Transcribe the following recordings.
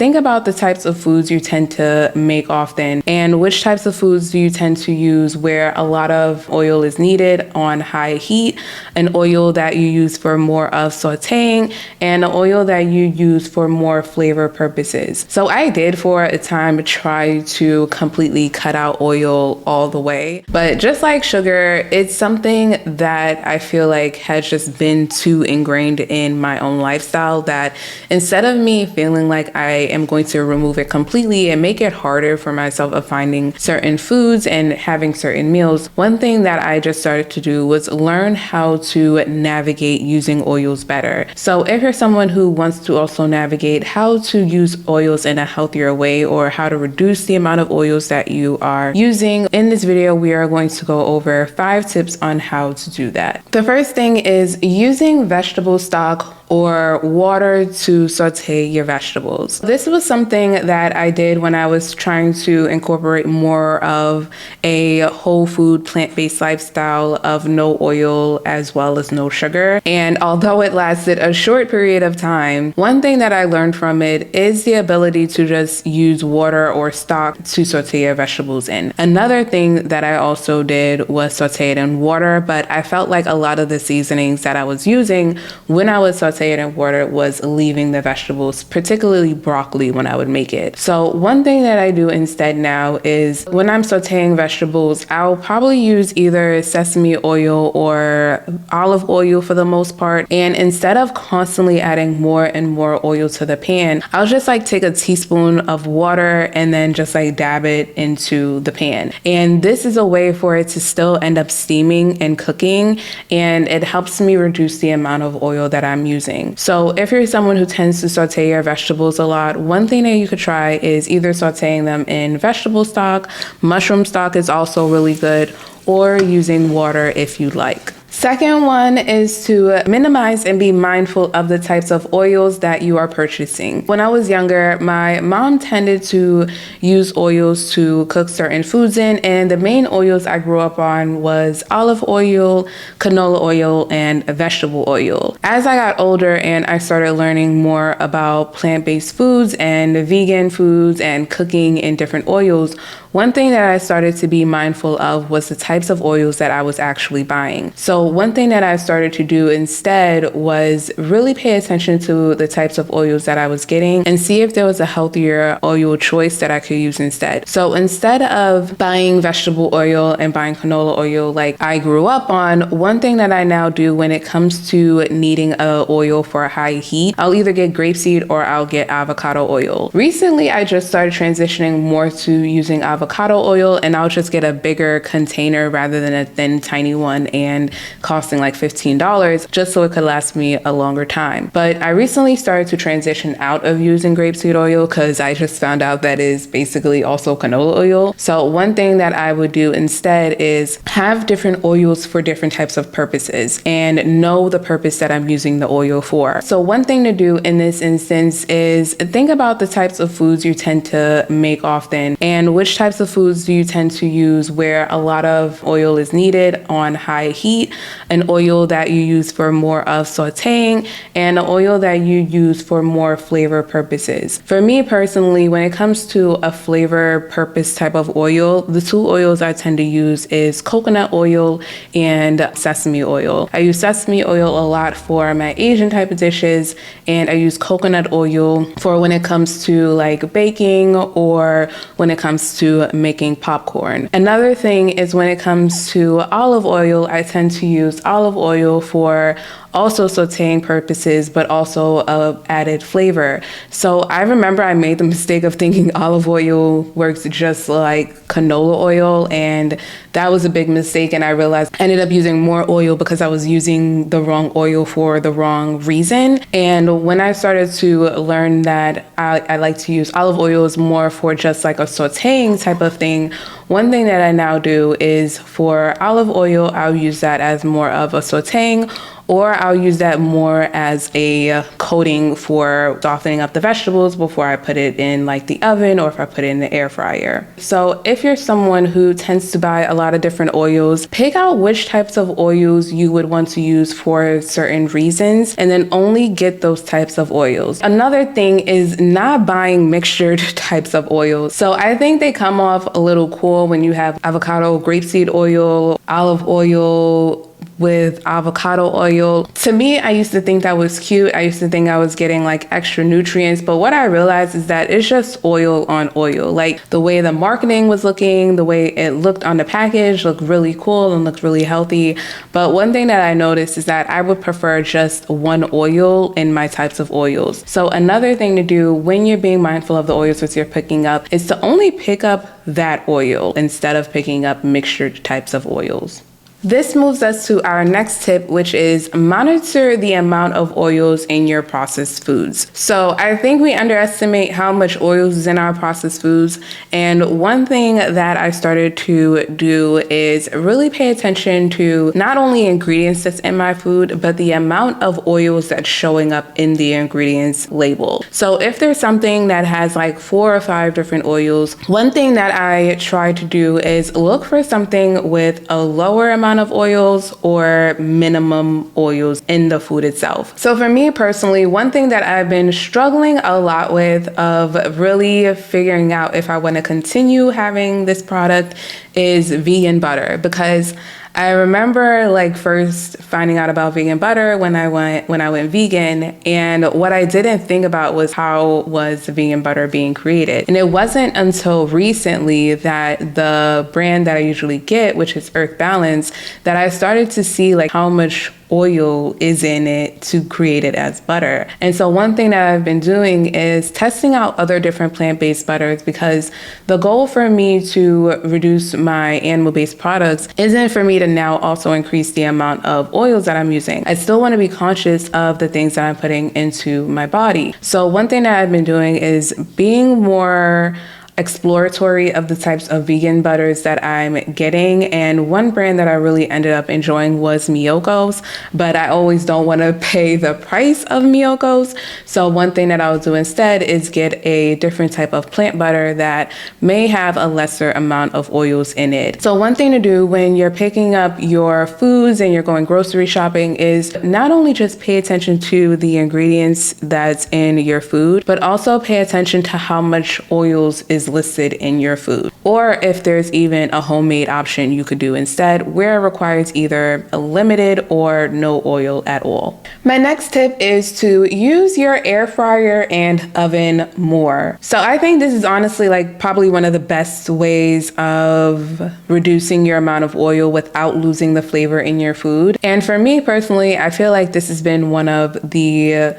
Think about the types of foods you tend to make often and which types of foods do you tend to use where a lot of oil is needed on high heat, an oil that you use for more of sauteing, and an oil that you use for more flavor purposes. So I did for a time try to completely cut out oil all the way, but just like sugar, it's something that I feel like has just been too ingrained in my own lifestyle that instead of me feeling like I am going to remove it completely and make it harder for myself of finding certain foods and having certain meals, one thing that I just started to do was learn how to navigate using oils better. So if you're someone who wants to also navigate how to use oils in a healthier way or how to reduce the amount of oils that you are using, in this video we are going to go over 5 tips on how to do that. The first thing is using vegetable stock or water to saute your vegetables. This was something that I did when I was trying to incorporate more of a whole food plant-based lifestyle of no oil as well as no sugar. And although it lasted a short period of time, one thing that I learned from it is the ability to just use water or stock to saute your vegetables in. Another thing that I also did was saute it in water, but I felt like a lot of the seasonings that I was using when I was sauteing it in water was leaving the vegetables, particularly broccoli when I would make it. So one thing that I do instead now is when I'm sauteing vegetables, I'll probably use either sesame oil or olive oil for the most part. And instead of constantly adding more and more oil to the pan, I'll just like take a teaspoon of water and then just like dab it into the pan. And this is a way for it to still end up steaming and cooking, and it helps me reduce the amount of oil that I'm using. So if you're someone who tends to saute your vegetables a lot, one thing that you could try is either sauteing them in vegetable stock, mushroom stock is also really good, or using water if you like. Second one is to minimize and be mindful of the types of oils that you are purchasing. When I was younger, my mom tended to use oils to cook certain foods in, and the main oils I grew up on was olive oil, canola oil, and vegetable oil. As I got older and I started learning more about plant-based foods and vegan foods and cooking in different oils, one thing that I started to be mindful of was the types of oils that I was actually buying. So one thing that I started to do instead was really pay attention to the types of oils that I was getting and see if there was a healthier oil choice that I could use instead. So instead of buying vegetable oil and buying canola oil like I grew up on, one thing that I now do when it comes to needing a oil for a high heat, I'll either get grapeseed or I'll get avocado oil. Recently, I just started transitioning more to using avocado oil, and I'll just get a bigger container rather than a thin tiny one and costing like $15 just so it could last me a longer time. But I recently started to transition out of using grapeseed oil because I just found out that is basically also canola oil. So one thing that I would do instead is have different oils for different types of purposes and know the purpose that I'm using the oil for. So one thing to do in this instance is think about the types of foods you tend to make often and which types of foods do you tend to use where a lot of oil is needed on high heat, an oil that you use for more of sauteing, and an oil that you use for more flavor purposes. For me personally, when it comes to a flavor purpose type of oil, the 2 oils I tend to use is coconut oil and sesame oil. I use sesame oil a lot for my Asian type of dishes, and I use coconut oil for when it comes to like baking or when it comes to making popcorn. Another thing is when it comes to olive oil, I tend to use olive oil for also sauteing purposes, but also added flavor. So I remember I made the mistake of thinking olive oil works just like canola oil, and that was a big mistake. And I realized I ended up using more oil because I was using the wrong oil for the wrong reason. And when I started to learn that I like to use olive oils more for just like a sauteing type of thing, one thing that I now do is for olive oil, I'll use that as more of a sauteing, or I'll use that more as a coating for softening up the vegetables before I put it in like the oven or if I put it in the air fryer. So if you're someone who tends to buy a lot of different oils, pick out which types of oils you would want to use for certain reasons and then only get those types of oils. Another thing is not buying mixtured types of oils. So I think they come off a little cool when you have avocado grapeseed oil, olive oil with avocado oil. To me, I used to think that was cute. I used to think I was getting like extra nutrients, but what I realized is that it's just oil on oil. Like the way the marketing was looking, the way it looked on the package looked really cool and looked really healthy. But one thing that I noticed is that I would prefer just one oil in my types of oils. So another thing to do when you're being mindful of the oils that you're picking up is to only pick up that oil instead of picking up mixtured types of oils. This moves us to our next tip, which is monitor the amount of oils in your processed foods. So I think we underestimate how much oils is in our processed foods. And one thing that I started to do is really pay attention to not only ingredients that's in my food, but the amount of oils that's showing up in the ingredients label. So if there's something that has like 4 or 5 different oils, one thing that I try to do is look for something with a lower amount of oils or minimum oils in the food itself. So for me personally, one thing that I've been struggling a lot with of really figuring out if I want to continue having this product is vegan butter, because I remember like first finding out about vegan butter when I went vegan, and what I didn't think about was how was the vegan butter being created. And it wasn't until recently that the brand that I usually get, which is Earth Balance, that I started to see like how much oil is in it to create it as butter. And so one thing that I've been doing is testing out other different plant-based butters, because the goal for me to reduce my animal-based products isn't for me to now also increase the amount of oils that I'm using. I still want to be conscious of the things that I'm putting into my body. So one thing that I've been doing is being more exploratory of the types of vegan butters that I'm getting. And one brand that I really ended up enjoying was Miyoko's, but I always don't want to pay the price of Miyoko's. So one thing that I'll do instead is get a different type of plant butter that may have a lesser amount of oils in it. So one thing to do when you're picking up your foods and you're going grocery shopping is not only just pay attention to the ingredients that's in your food, but also pay attention to how much oils is listed in your food. Or if there's even a homemade option you could do instead, where it requires either a limited or no oil at all. My next tip is to use your air fryer and oven more. So I think this is honestly like probably one of the best ways of reducing your amount of oil without losing the flavor in your food. And for me personally, I feel like this has been mainly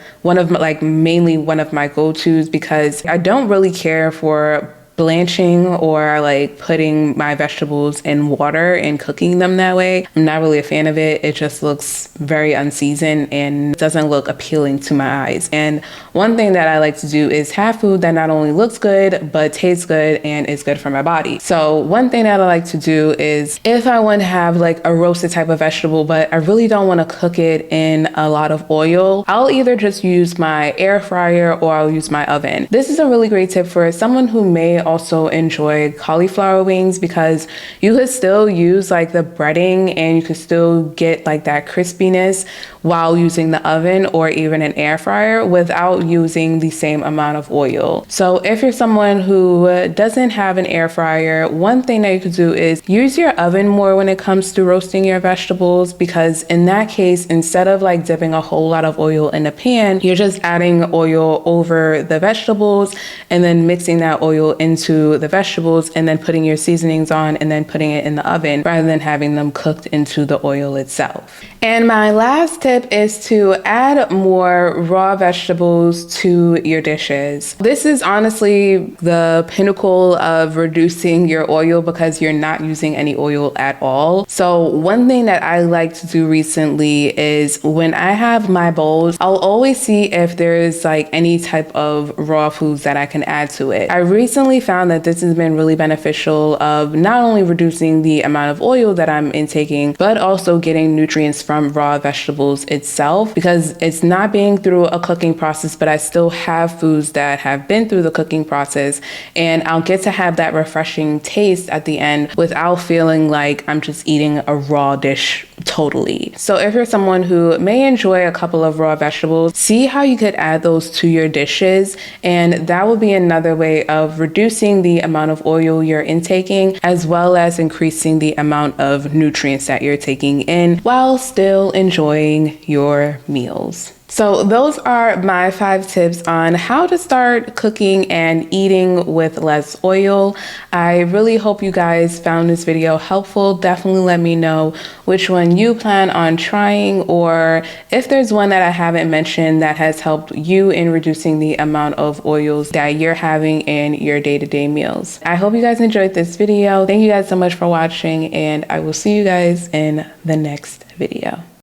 one of my go-tos, because I don't really care for blanching or like putting my vegetables in water and cooking them that way. I'm not really a fan of it. It just looks very unseasoned and doesn't look appealing to my eyes. And one thing that I like to do is have food that not only looks good, but tastes good and is good for my body. So one thing that I like to do is if I want to have like a roasted type of vegetable, but I really don't want to cook it in a lot of oil, I'll either just use my air fryer or I'll use my oven. This is a really great tip for someone who may also enjoy cauliflower wings, because you could still use like the breading and you could still get like that crispiness while using the oven or even an air fryer without using the same amount of oil. So if you're someone who doesn't have an air fryer, one thing that you could do is use your oven more when it comes to roasting your vegetables, because in that case, instead of like dipping a whole lot of oil in a pan, you're just adding oil over the vegetables and then mixing that oil into the vegetables and then putting your seasonings on and then putting it in the oven rather than having them cooked into the oil itself. And my last tip is to add more raw vegetables to your dishes. This is honestly the pinnacle of reducing your oil, because you're not using any oil at all. So one thing that I like to do recently is when I have my bowls, I'll always see if there's like any type of raw foods that I can add to it. I recently found that this has been really beneficial of not only reducing the amount of oil that I'm intaking, but also getting nutrients from raw vegetables itself, because it's not being through a cooking process, but I still have foods that have been through the cooking process, and I'll get to have that refreshing taste at the end without feeling like I'm just eating a raw dish totally. So if you're someone who may enjoy a couple of raw vegetables, see how you could add those to your dishes, and that will be another way of reducing the amount of oil you're intaking, as well as increasing the amount of nutrients that you're taking in while still enjoying your meals. So those are my 5 tips on how to start cooking and eating with less oil. I really hope you guys found this video helpful. Definitely let me know which one you plan on trying, or if there's one that I haven't mentioned that has helped you in reducing the amount of oils that you're having in your day-to-day meals. I hope you guys enjoyed this video. Thank you guys so much for watching, and I will see you guys in the next video.